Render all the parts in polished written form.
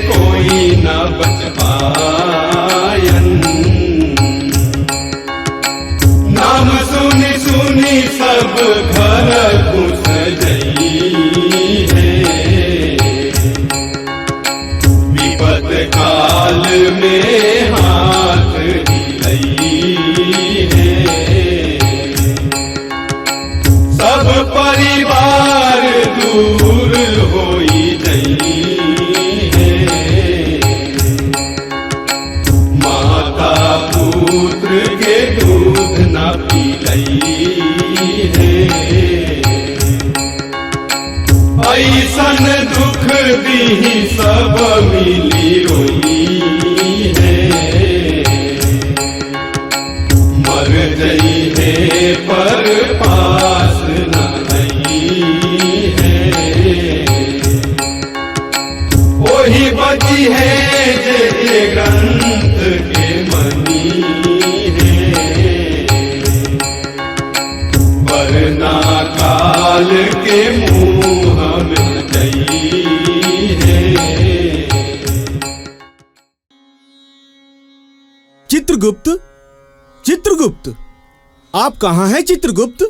कोई न बच पायन। नाम सुनी सुनी सब घर घुस गई है। विपद काल में हाथ हिलाई है। सब परिवार दूर होई गई है। माता पुत्र के दूध न पिलाई है। ऐसन दुख दी सब मिली रोई है। मर गई है पर पास न आई है। वही बची है जे ग्रंथ के मनी है। वरना काल के मुँह में गई है। चित्रगुप्त, चित्रगुप्त, आप कहाँ हैं चित्रगुप्त?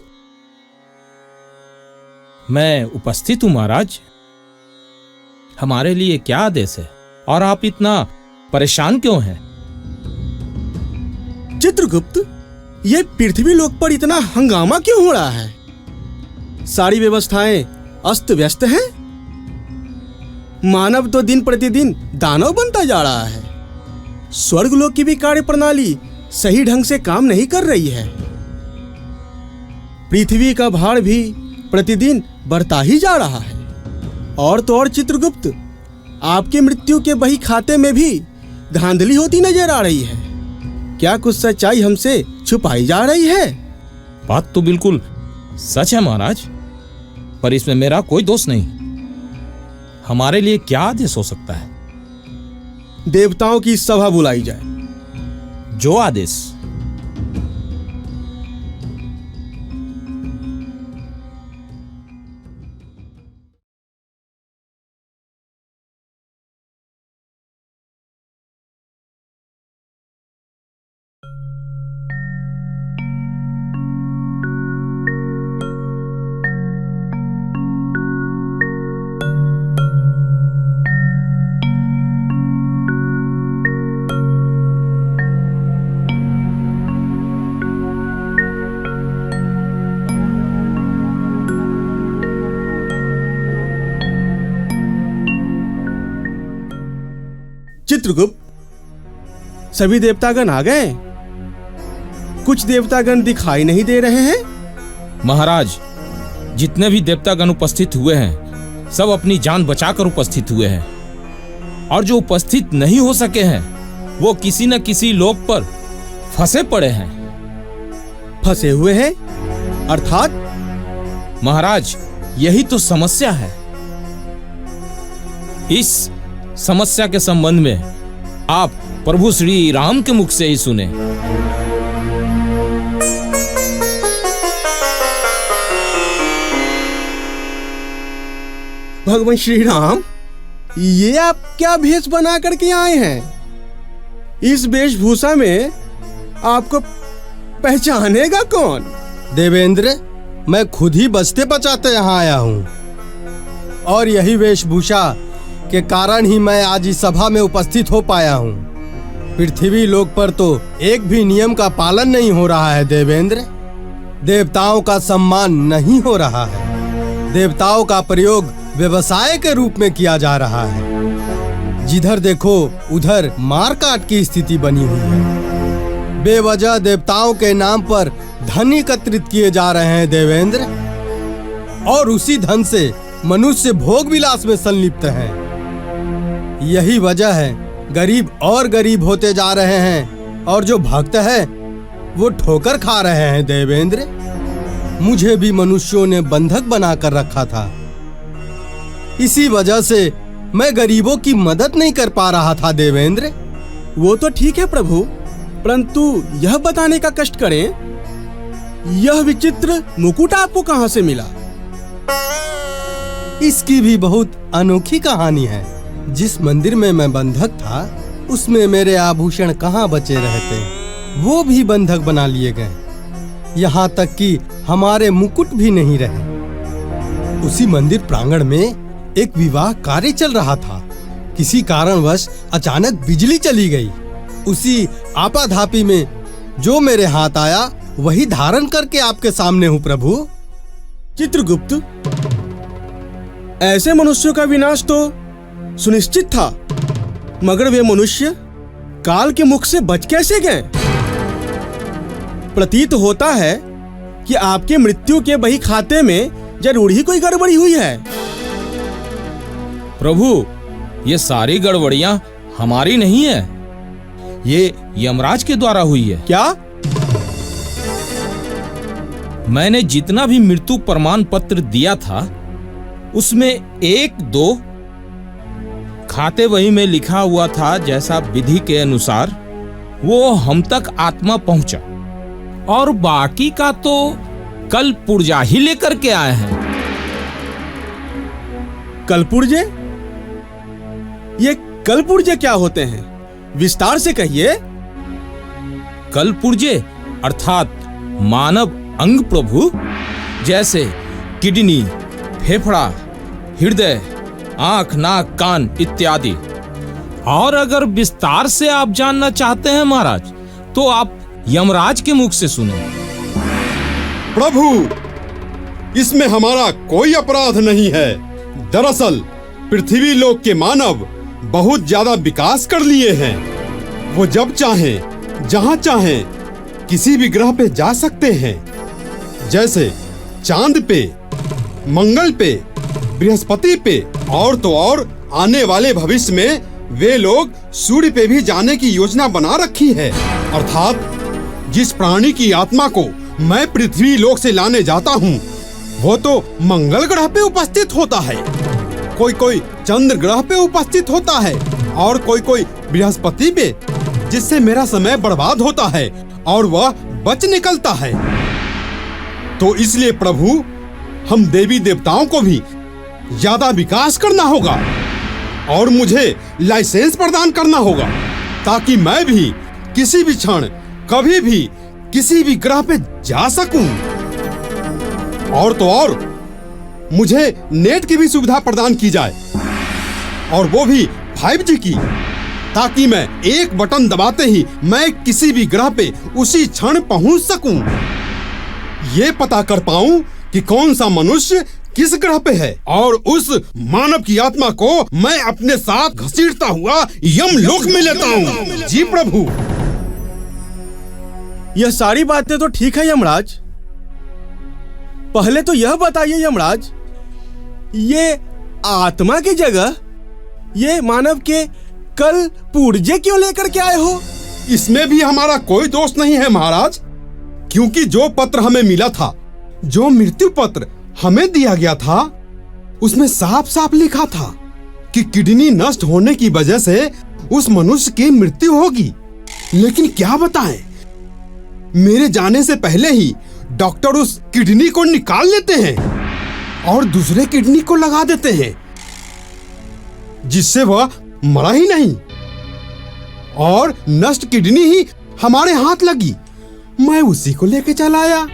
मैं उपस्थित हूँ महाराज। हमारे लिए क्या आदेश है और आप इतना परेशान क्यों हैं? चित्रगुप्त, ये पृथ्वी लोक पर इतना हंगामा क्यों हो रहा है? सारी व्यवस्थाएं अस्त व्यस्त हैं। मानव तो दिन प्रतिदिन दानव बनता जा रहा है। स्वर्गलोक की भी कार्य प्रणाली सही ढंग से काम नहीं कर रही है। पृथ्वी का भार भी प्रतिदिन बढ़ता ही जा रहा है। और तो और चित्रगुप्त, आपके मृत्यु के बही खाते में भी धांधली होती नजर आ रही है। क्या कुछ सच्चाई हमसे छुपाई जा रही है? बात तो बिल्कुल सच है महाराज, पर इसमें मेरा कोई दोष नहीं। हमारे लिए क्या आदेश हो सकता है? देवताओं की सभा बुलाई जाए। जो आदेश। चित्रगुप्त, सभी देवतागण आ गए? कुछ देवतागण दिखाई नहीं दे रहे हैं। महाराज, जितने भी देवतागण उपस्थित हुए हैं सब अपनी जान बचाकर उपस्थित हुए हैं, और जो उपस्थित नहीं हो सके हैं वो किसी न किसी लोक पर फंसे पड़े हैं। फंसे हुए हैं अर्थात? महाराज, यही तो समस्या है। इस समस्या के संबंध में आप प्रभु श्री राम के मुख से ही सुने। भगवान श्री राम, ये आप क्या भेष बना करके आए हैं? इस वेशभूषा में आपको पहचानेगा कौन? देवेंद्र, मैं खुद ही बचते बचाते यहाँ आया हूँ, और यही वेशभूषा के कारण ही मैं आज इस सभा में उपस्थित हो पाया हूँ। पृथ्वी लोक पर तो एक भी नियम का पालन नहीं हो रहा है देवेंद्र। देवताओं का सम्मान नहीं हो रहा है। देवताओं का प्रयोग व्यवसाय के रूप में किया जा रहा है। जिधर देखो उधर मार काट की स्थिति बनी हुई है। बेवजह देवताओं के नाम पर धन एकत्रित किए जा रहे हैं देवेंद्र, और उसी धन से मनुष्य भोग विलास में संलिप्त हैं। यही वजह है गरीब और गरीब होते जा रहे हैं, और जो भक्त है वो ठोकर खा रहे हैं देवेंद्र। मुझे भी मनुष्यों ने बंधक बनाकर रखा था। इसी वजह से मैं गरीबों की मदद नहीं कर पा रहा था देवेंद्र। वो तो ठीक है प्रभु, परंतु यह बताने का कष्ट करें, यह विचित्र मुकुट आपको कहां से मिला? इसकी भी बहुत अनोखी कहानी है। जिस मंदिर में मैं बंधक था उसमें मेरे आभूषण कहाँ बचे रहते, वो भी बंधक बना लिए गए। यहाँ तक कि हमारे मुकुट भी नहीं रहे। उसी मंदिर प्रांगण में एक विवाह कार्य चल रहा था। किसी कारणवश अचानक बिजली चली गई। उसी आपाधापी में जो मेरे हाथ आया वही धारण करके आपके सामने हूँ प्रभु। चित्रगुप्त, ऐसे मनुष्यों का विनाश तो सुनिश्चित था, मगर वे मनुष्य काल के मुख से बच कैसे गए? प्रतीत होता है कि आपके मृत्यु के बही खाते में जरूर ही कोई गड़बड़ी हुई है। प्रभु, ये सारी गड़बड़ियां हमारी नहीं है, ये यमराज के द्वारा हुई है। क्या? मैंने जितना भी मृत्यु प्रमाण पत्र दिया था उसमें 1-2 खाते वही में लिखा हुआ था जैसा विधि के अनुसार वो हम तक आत्मा पहुंचा, और बाकी का तो कल पुर्जा ही लेकर के आए हैं। कलपुर्जे? ये कलपुर्जे क्या होते हैं? विस्तार से कहिए। कलपुर्जे अर्थात मानव अंग प्रभु, जैसे किडनी, फेफड़ा, हृदय, आंख, नाक, कान इत्यादि। और अगर विस्तार से आप जानना चाहते हैं महाराज, तो आप यमराज के मुख से सुने। प्रभु, इसमें हमारा कोई अपराध नहीं है। दरअसल पृथ्वी लोक के मानव बहुत ज्यादा विकास कर लिए हैं। वो जब चाहें, जहां चाहें, किसी भी ग्रह पे जा सकते हैं। जैसे चांद पे, मंगल पे, बृहस्पति पे, और तो और आने वाले भविष्य में वे लोग सूर्य पे भी जाने की योजना बना रखी है। अर्थात जिस प्राणी की आत्मा को मैं पृथ्वी लोक से लाने जाता हूँ वो तो मंगल ग्रह पे उपस्थित होता है, कोई कोई चंद्र ग्रह पे उपस्थित होता है, और कोई कोई बृहस्पति पे, जिससे मेरा समय बर्बाद होता है और वह बच निकलता है। तो इसलिए प्रभु, हम देवी देवताओं को भी ज्यादा विकास करना होगा और मुझे लाइसेंस प्रदान करना होगा, ताकि मैं भी किसी भी क्षण, कभी भी, किसी भी ग्रह पे जा सकूं। और तो और मुझे नेट की भी सुविधा प्रदान की जाए, और वो भी 5G की, ताकि मैं एक बटन दबाते ही मैं किसी भी ग्रह पे उसी क्षण पहुंच सकूं। ये पता कर पाऊं कि कौन सा मनुष्य किस ग्रह पे है, और उस मानव की आत्मा को मैं अपने साथ घसीटता हुआ यमलोक में लेता हूँ। जी प्रभु। यह सारी बातें तो ठीक है यमराज। पहले तो यह बताइए यमराज, ये आत्मा की जगह ये मानव के कल पुर्जे क्यों लेकर के आए हो? इसमें भी हमारा कोई दोष नहीं है महाराज, क्योंकि जो पत्र हमें मिला था, जो मृत्यु पत्र हमें दिया गया था, उसमें साफ साफ लिखा था कि किडनी नष्ट होने की वजह से उस मनुष्य की मृत्यु होगी। लेकिन क्या बताएं, मेरे जाने से पहले ही डॉक्टर उस किडनी को निकाल लेते हैं और दूसरे किडनी को लगा देते हैं, जिससे वह मरा ही नहीं, और नष्ट किडनी ही हमारे हाथ लगी। मैं उसी को लेके चला आया,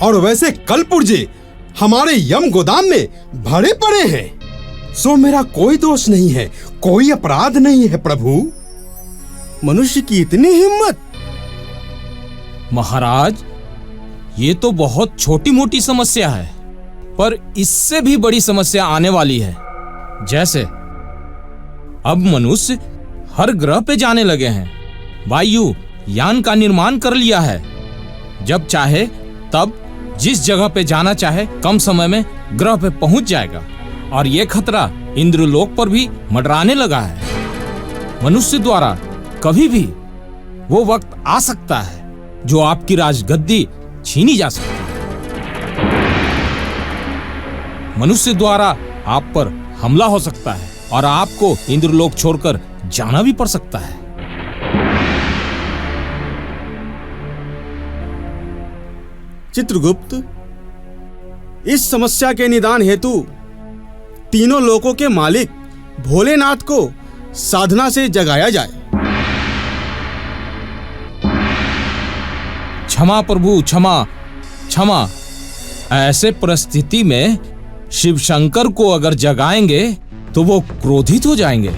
और वैसे कल पुर्जे हमारे यम गोदाम में भरे पड़े हैं। सो मेरा कोई दोष नहीं है, कोई अपराध नहीं है प्रभु। मनुष्य की इतनी हिम्मत! महाराज, ये तो बहुत छोटी मोटी समस्या है, पर इससे भी बड़ी समस्या आने वाली है। जैसे अब मनुष्य हर ग्रह पे जाने लगे हैं, वायु यान का निर्माण कर लिया है। जब चाहे तब जिस जगह पे जाना चाहे कम समय में ग्रह पे पहुंच जाएगा, और ये खतरा इंद्रलोक पर भी मंडराने लगा है। मनुष्य द्वारा कभी भी वो वक्त आ सकता है जो आपकी राजगद्दी छीनी जा सकती है। मनुष्य द्वारा आप पर हमला हो सकता है और आपको इंद्रलोक छोड़कर जाना भी पड़ सकता है। चित्रगुप्त, इस समस्या के निदान हेतु तीनों लोकों के मालिक भोलेनाथ को साधना से जगाया जाए। क्षमा प्रभु, क्षमा क्षमा। ऐसे परिस्थिति में शिव शंकर को अगर जगाएंगे तो वो क्रोधित हो जाएंगे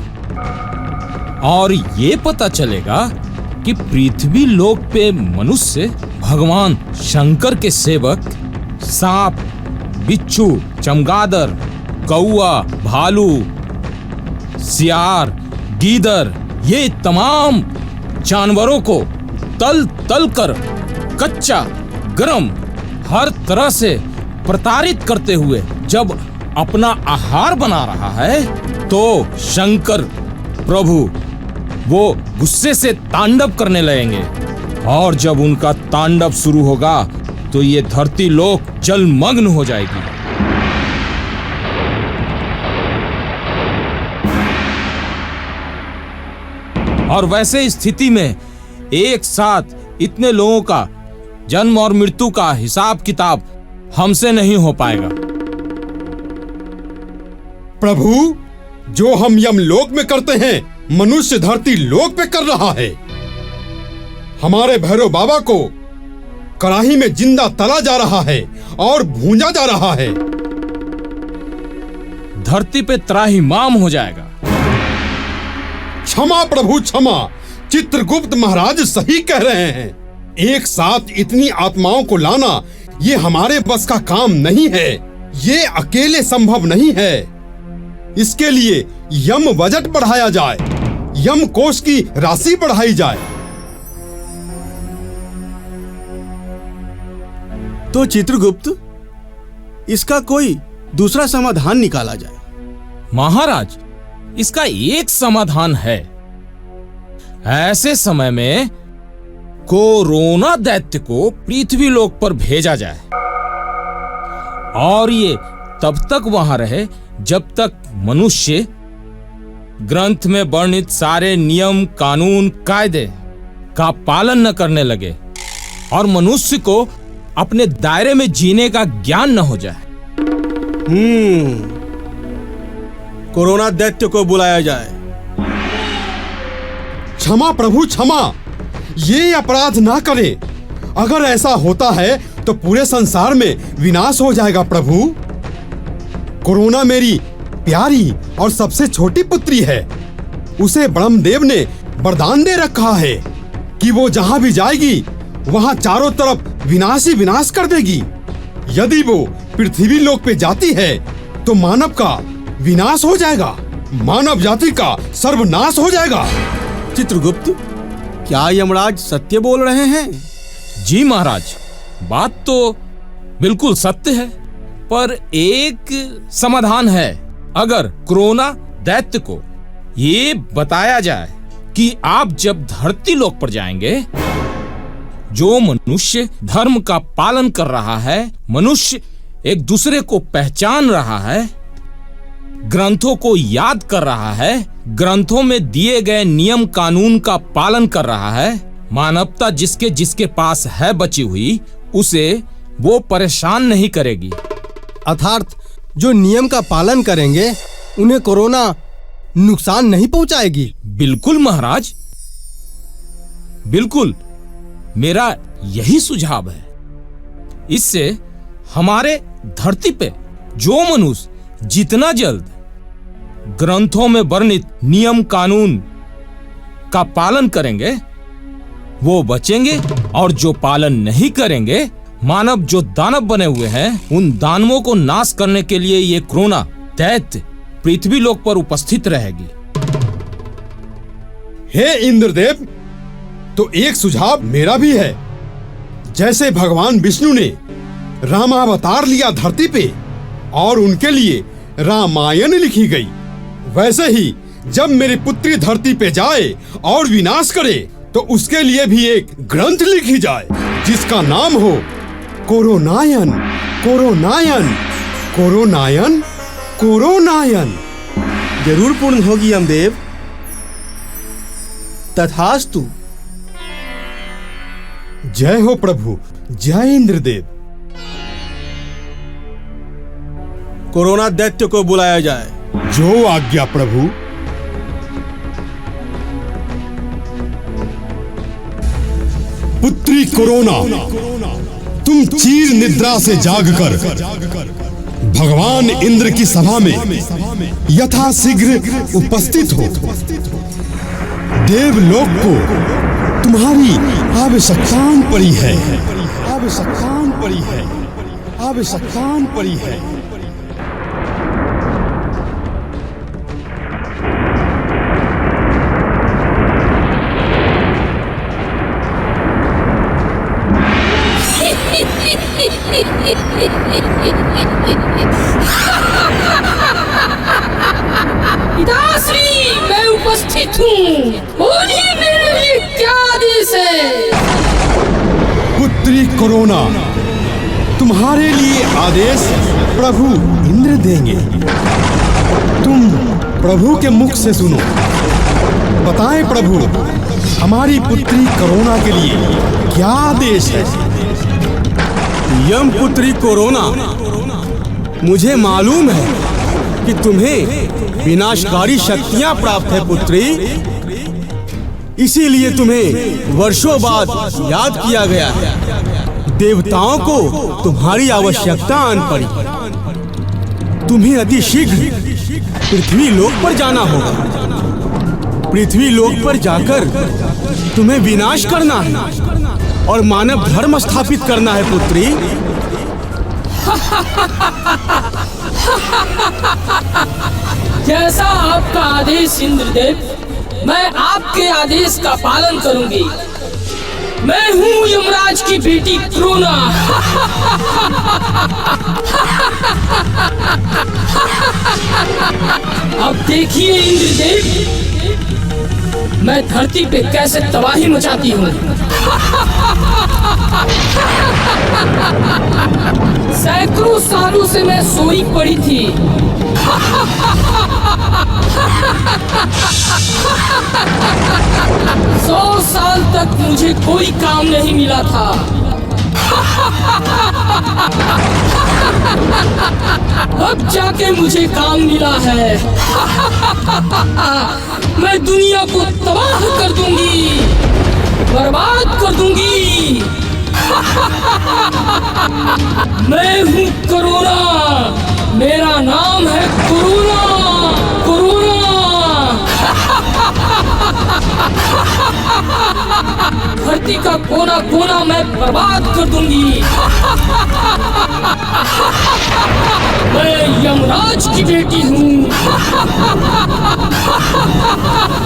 और ये पता चलेगा कि पृथ्वी लोक पे मनुष्य भगवान शंकर के सेवक सांप, बिच्छू, चमगादर, कौआ, भालू, सियार, गीदड़, ये तमाम जानवरों को तल तल कर कच्चा, गरम, हर तरह से प्रताड़ित करते हुए जब अपना आहार बना रहा है तो शंकर प्रभु वो गुस्से से तांडव करने लगेंगे और जब उनका तांडव शुरू होगा तो ये धरती लोक जलमग्न हो जाएगी। और वैसे स्थिति में एक साथ इतने लोगों का जन्म और मृत्यु का हिसाब किताब हमसे नहीं हो पाएगा। प्रभु, जो हम यमलोक में करते हैं मनुष्य धरती लोक पे कर रहा है। हमारे भैरव बाबा को कड़ाही में जिंदा तला जा रहा है और भूंजा जा रहा है। धरती पे त्राहिमाम हो जाएगा। क्षमा प्रभु क्षमा, चित्रगुप्त महाराज सही कह रहे हैं। एक साथ इतनी आत्माओं को लाना ये हमारे बस का काम नहीं है। ये अकेले संभव नहीं है। इसके लिए यम बजट बढ़ाया जाए, यम कोष की राशि बढ़ाई जाए। तो चित्रगुप्त, इसका कोई दूसरा समाधान निकाला जाए। महाराज, इसका एक समाधान है। ऐसे समय में कोरोना दैत्य को पृथ्वी लोक पर भेजा जाए और ये तब तक वहां रहे जब तक मनुष्य ग्रंथ में वर्णित सारे नियम, कानून, कायदे का पालन न करने लगे और मनुष्य को अपने दायरे में जीने का ज्ञान न हो जाए। कोरोना दैत्य को बुलाया जाए। क्षमा प्रभु क्षमा, ये अपराध ना करें। अगर ऐसा होता है तो पूरे संसार में विनाश हो जाएगा प्रभु। कोरोना मेरी प्यारी और सबसे छोटी पुत्री है। उसे ब्रह्मदेव ने वरदान दे रखा है कि वो जहां भी जाएगी वहां चारों तरफ विनाश ही विनाश कर देगी। यदि वो पृथ्वी लोक पे जाती है तो मानव का विनाश हो जाएगा, मानव जाति का सर्वनाश हो जाएगा। चित्रगुप्त, क्या यमराज सत्य बोल रहे हैं? जी महाराज, बात तो बिल्कुल सत्य है, पर एक समाधान है। अगर कोरोना दैत्य को ये बताया जाए कि आप जब धरती लोक पर जाएंगे, जो मनुष्य धर्म का पालन कर रहा है, मनुष्य एक दूसरे को पहचान रहा है, ग्रंथों को याद कर रहा है, ग्रंथों में दिए गए नियम कानून का पालन कर रहा है, मानवता जिसके जिसके पास है बची हुई, उसे वो परेशान नहीं करेगी। अर्थात जो नियम का पालन करेंगे उन्हें कोरोना नुकसान नहीं पहुंचाएगी। बिल्कुल महाराज, बिल्कुल, मेरा यही सुझाव है। इससे हमारे धरती पे जो मनुष्य जितना जल्द ग्रंथों में वर्णित नियम कानून का पालन करेंगे वो बचेंगे, और जो पालन नहीं करेंगे, मानव जो दानव बने हुए हैं, उन दानवों को नाश करने के लिए ये कोरोना दैत्य पृथ्वी लोक पर उपस्थित रहेगी। हे इंद्रदेव, तो एक सुझाव मेरा भी है। जैसे भगवान विष्णु ने रामावतार लिया धरती पे और उनके लिए रामायण लिखी गई, वैसे ही जब मेरी पुत्री धरती पे जाए और विनाश करे तो उसके लिए भी एक ग्रंथ लिखी जाए जिसका नाम हो कोरोनायन, कोरोनायन, कोरोनायन, कोरोनायन। जरूर पूर्ण होगी यमदेव। तथास्तु। जय हो प्रभु, जय इंद्रदेव। कोरोना दैत्य को बुलाया जाए। जो आज्ञा प्रभु। पुत्री कोरोना, तुम चीर निद्रा से जागकर भगवान इंद्र की सभा में यथाशीघ्र उपस्थित हो। देवलोक को तुम्हारी आवश्यकता पड़ी है, आवश्यकता पड़ी है, आवश्यकता पड़ी है। पिताश्री, मैं उपस्थित हूँ। बोलिए मेरे लिए क्या आदेश है? पुत्री कोरोना, तुम्हारे लिए आदेश प्रभु इंद्र देंगे। तुम प्रभु के मुख से सुनो। बताएं प्रभु, हमारी पुत्री कोरोना के लिए क्या आदेश है? यम पुत्री कोरोना, मुझे मालूम है कि तुम्हें विनाशकारी शक्तियां प्राप्त है पुत्री। इसीलिए तुम्हें वर्षों बाद याद किया गया है। देवताओं को तुम्हारी आवश्यकता आन पड़ी। तुम्हें अति शीघ्र पृथ्वी लोक पर जाना होगा। पृथ्वी लोक पर जाकर तुम्हें विनाश करना है और मानव धर्म स्थापित करना है पुत्री। जैसा आपका आदेश इंद्रदेव, मैं आपके आदेश का पालन करूंगी। मैं हूँ यमराज की बेटी कोरोना। अब देखिए इंद्रदेव, मैं धरती पे कैसे तबाही मचाती हूँ। सैकड़ों सालों से मैं सोई पड़ी थी। 100 साल तक मुझे कोई काम नहीं मिला था। अब जाके मुझे काम मिला है। मैं दुनिया को तबाह कर दूंगी, बर्बाद कर दूंगी। मैं हूँ कोरोना, मेरा नाम है कोरोना। कोरोना धरती का कोना कोना मैं बर्बाद कर दूंगी। मैं यमराज की बेटी हूँ।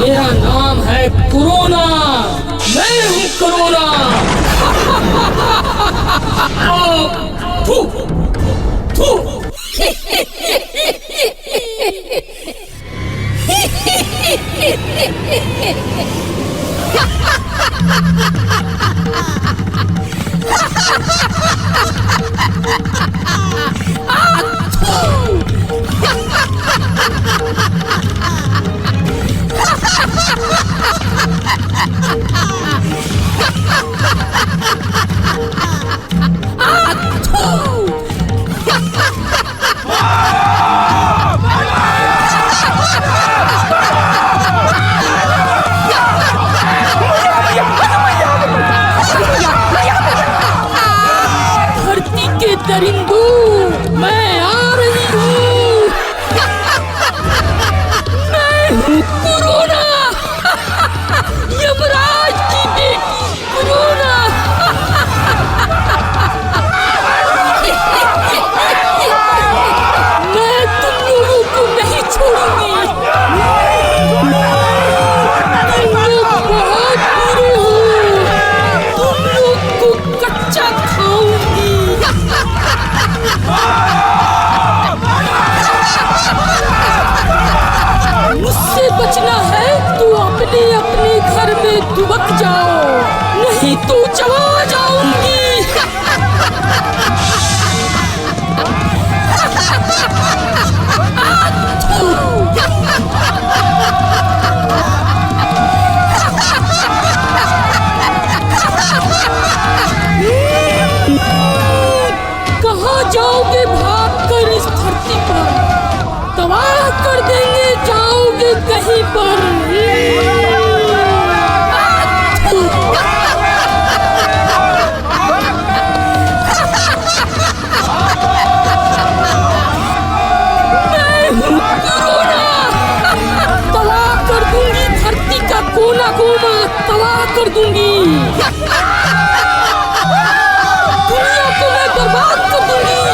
मेरा नाम है कोरोना। मैं हूँ कोरोना। थू, थू। कर दूंगी। दुनिया को मैं बर्बाद कर दूंगी।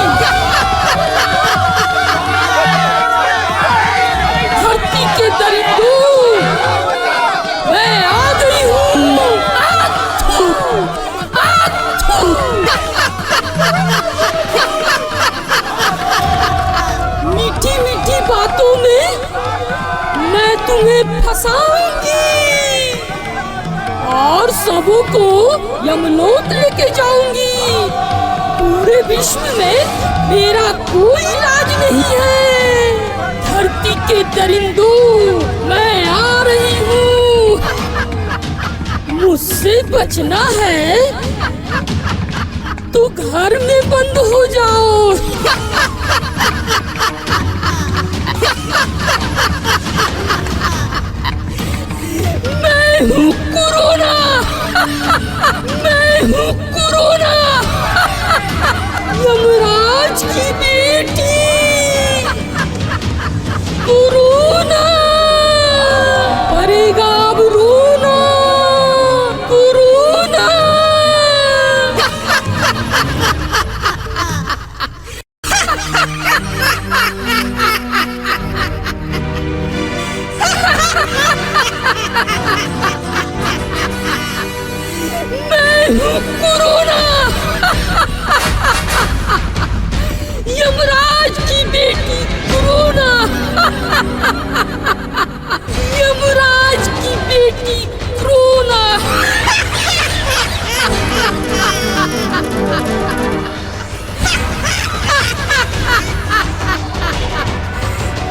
धरती के दरिंदों, मैं आ गई हूँ। मीठी मीठी बातों में मैं तुम्हें फंसाऊंगी और सबों को यमलोक लेके जाऊंगी। पूरे विश्व में मेरा कोई इलाज नहीं है। धरती के दरिंदों, मैं आ रही हूँ। मुझसे बचना है तो घर में बंद हो जाओ। मैं हूँ कोरोना। मैं हूँ कोरोना, यमराज की बेटी कोरोना। पड़ेगा अब रोना, कोरोना। मैं हूँ कोरोना, यमराज की बेटी कोरोना। यमराज की बेटी कोरोना।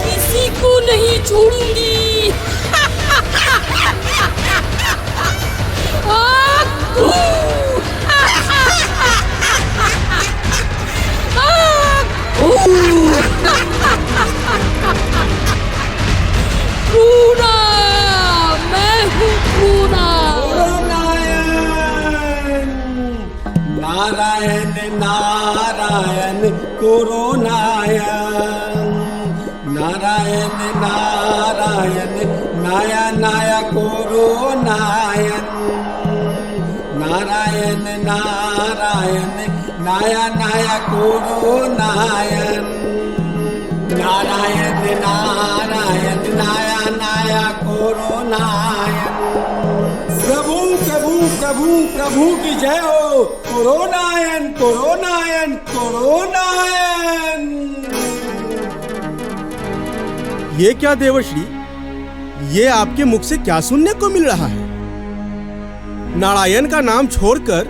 किसी को नहीं छोड़ूंगी। कोरोना, मैं हूँ कोरोना। नारायण नारायण कोरोनायण, नारायण नारायण नाया नाया कोरोनायण, नारायण नारायण नाया नाया कोरोनायण, नारायण नारायण नाया नाया कोरोनायण। प्रभु प्रभु प्रभु प्रभु की जय हो। कोरोनायण कोरोनायण कोरोनायण। ये क्या देवर्षि, ये आपके मुख से क्या सुनने को मिल रहा है? नारायण का नाम छोड़कर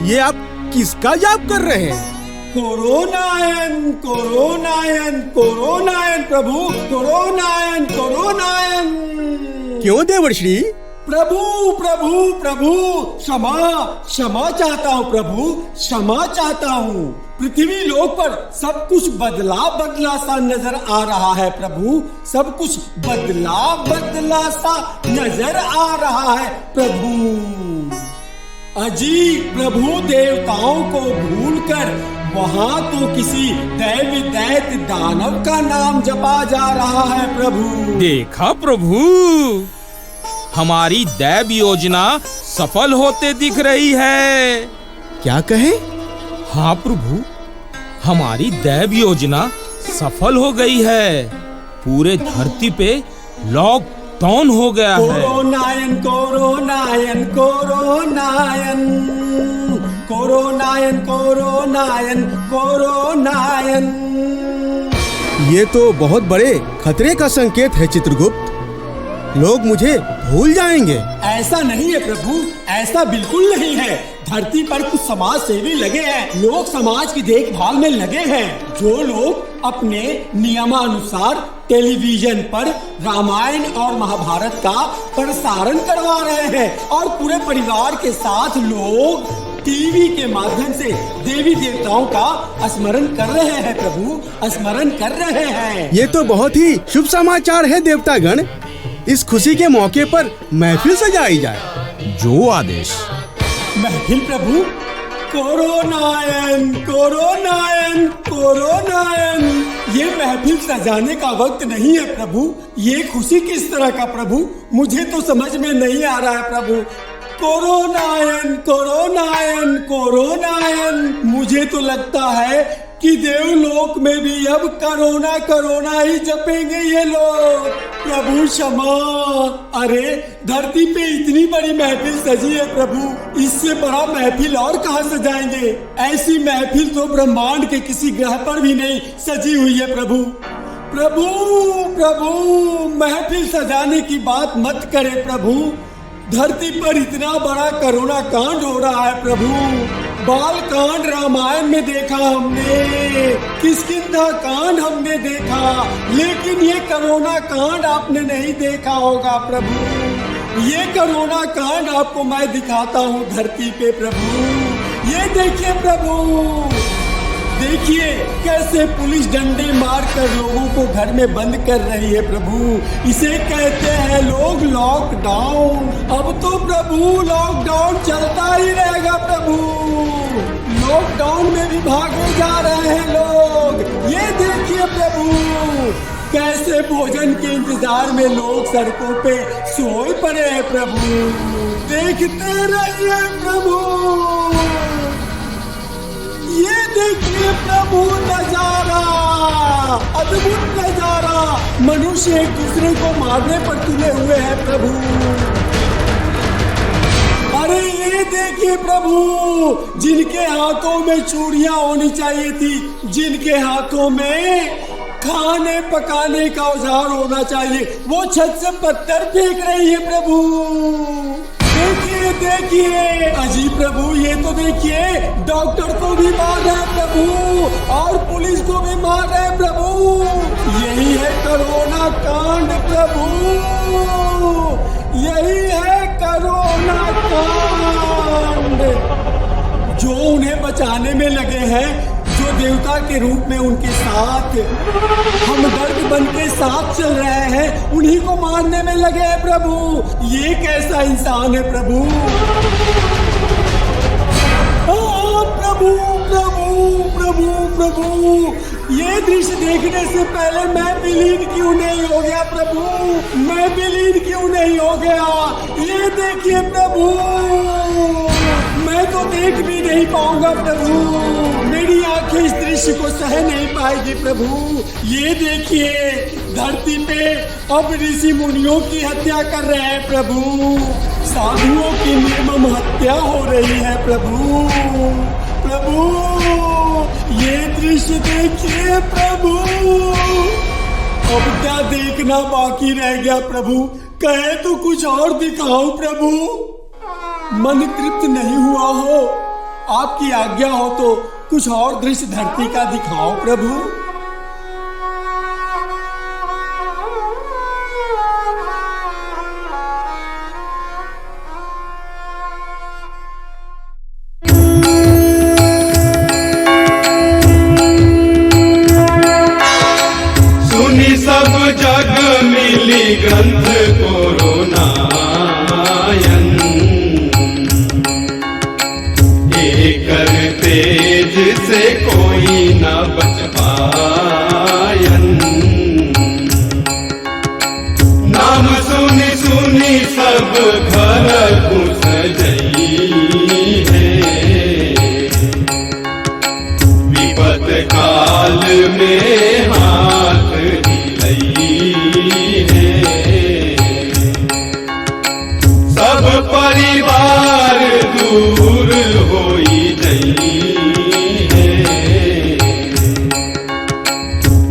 ये आप किसका जाप कर रहे हैं? कोरोनायण कोरोनायण कोरोनायण प्रभु, कोरोनायण कोरोनायण। क्यों देवर्षि? प्रभु प्रभु प्रभु, क्षमा क्षमा चाहता हूँ प्रभु, क्षमा चाहता हूँ। पृथ्वी लोक पर सब कुछ बदला बदला सा नजर आ रहा है प्रभु, सब कुछ बदला बदला सा नजर आ रहा है प्रभु। अजी प्रभु देवताओं को भूलकर वहाँ तो किसी दैवी दैत्य दानव का नाम जपा जा रहा है प्रभु। देखा प्रभु, हमारी दैव योजना सफल होते दिख रही है। क्या कहे? हाँ प्रभु, हमारी दैव योजना सफल हो गई है। पूरे धरती पे लॉकडाउन हो गया है। कोरोनायण कोरोनायण कोरोनायण कोरोनायण कोरोनायण कोरोनायण। ये तो बहुत बड़े खतरे का संकेत है चित्रगुप्त। लोग मुझे भूल जाएंगे। ऐसा नहीं है प्रभु, ऐसा बिल्कुल नहीं है। धरती पर कुछ समाज सेवी लगे हैं, लोग समाज की देखभाल में लगे हैं। जो लोग अपने नियमानुसार टेलीविजन पर रामायण और महाभारत का प्रसारण करवा रहे हैं और पूरे परिवार के साथ लोग टीवी के माध्यम से देवी देवताओं का स्मरण कर रहे हैं प्रभु, स्मरण कर रहे हैं। ये तो बहुत ही शुभ समाचार है देवतागण। इस खुशी के मौके पर महफिल सजाई जाए। जो आदेश। महफिल प्रभु। कोरोनायण कोरोनायण कोरोनायण। ये महफिल सजाने का वक्त नहीं है प्रभु। ये खुशी किस तरह का प्रभु, मुझे तो समझ में नहीं आ रहा है प्रभु। कोरोनायन कोरोनायन कोरोनायन। मुझे तो लगता है कि देवलोक में भी अब कोरोना कोरोना ही जपेंगे ये लोग। प्रभु क्षमा। अरे धरती पे इतनी बड़ी महफिल सजी है प्रभु, इससे बड़ा महफिल और कहाँ सजाएंगे? ऐसी महफिल तो ब्रह्मांड के किसी ग्रह पर भी नहीं सजी हुई है प्रभु। प्रभु प्रभु महफिल सजाने की बात मत करे प्रभु। धरती पर इतना बड़ा कोरोना कांड हो रहा है प्रभु। बाल कांड रामायण में देखा हमने, किष्किंधा कांड हमने देखा, लेकिन ये कोरोना कांड आपने नहीं देखा होगा प्रभु। ये कोरोना कांड आपको मैं दिखाता हूँ धरती पे प्रभु। ये देखिए प्रभु, देखिए कैसे पुलिस डंडे मारकर लोगों को घर में बंद कर रही है प्रभु। इसे कहते हैं लोग लॉकडाउन। अब तो प्रभु लॉकडाउन चलता ही रहेगा प्रभु। लॉकडाउन में भी भागे जा रहे हैं लोग। ये देखिए प्रभु, कैसे भोजन के इंतजार में लोग सड़कों पे सोए पड़े हैं प्रभु। देखते रहिए प्रभु। ये देखिए प्रभु नजारा, अद्भुत नजारा। मनुष्य एक दूसरे को मारने पर तुले हुए हैं प्रभु। अरे ये देखिए प्रभु, जिनके हाथों में चूड़ियां होनी चाहिए थी, जिनके हाथों में खाने पकाने का औजार होना चाहिए, वो छत से पत्थर फेंक रही है प्रभु। देखिए देखिए अजीब प्रभु, ये तो देखिए डॉक्टर को भी मार रहे हैं प्रभु और पुलिस को भी मार रहे हैं प्रभु। यही है कोरोना कांड प्रभु, यही है कोरोना कांड। जो उन्हें बचाने में लगे हैं, जो देवता के रूप में उनके साथ हमदर्द बन के साथ चल रहे हैं, उन्हीं को मारने में लगे हैं प्रभु। ये कैसा इंसान है प्रभु। प्रभु प्रभु प्रभु प्रभु, ये दृश्य देखने से पहले मैं विलीन क्यों नहीं हो गया प्रभु। मैं विलीन क्यों नहीं हो गया। ये देखिए प्रभु, मैं तो देख भी नहीं पाऊंगा प्रभु। मेरी आंखें इस दृश्य को सह नहीं पाएगी प्रभु। ये देखिए धरती पे अब ऋषि मुनियों की हत्या कर रहे हैं प्रभु। साधुओं की निर्मम हत्या हो रही है प्रभु। प्रभु ये दृश्य देखिए प्रभु। अब क्या देखना बाकी रह गया प्रभु। कहे तो कुछ और दिखाओ प्रभु। मन तृप्त नहीं हुआ हो, आपकी आज्ञा हो तो कुछ और दृश्य धरती का दिखाओ प्रभु। सुनी सब जग मिली ग्रंथ कोरोनायन। एकर तेज से कोई न बच पायन। नाम सुनी सुनी सब घर घुस गई है। विपद काल में हाथ हिलई है। सब परिवार दूर होई गई है।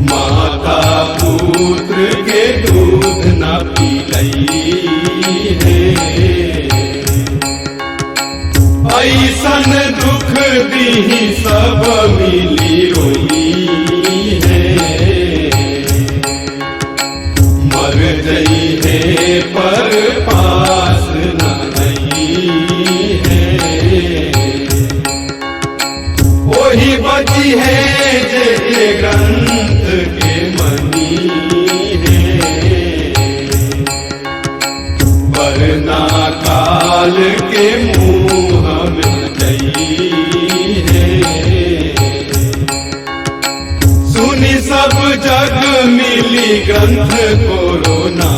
माता पुत्र के दूध न पिलई है। ऐसन दुख दी सब मिली रोई है। मर गई है पर पास न गई है। वही बची है जे ग्रंथ के मनी है। वरना काल के मुँह में गई है। सुनी सब जग मिली ग्रंथ कोरोनायन।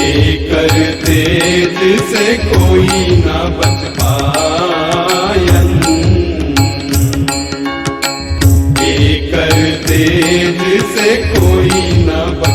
एकर तेज से कोई ना बच पायन, एकर तेज से कोई ना बच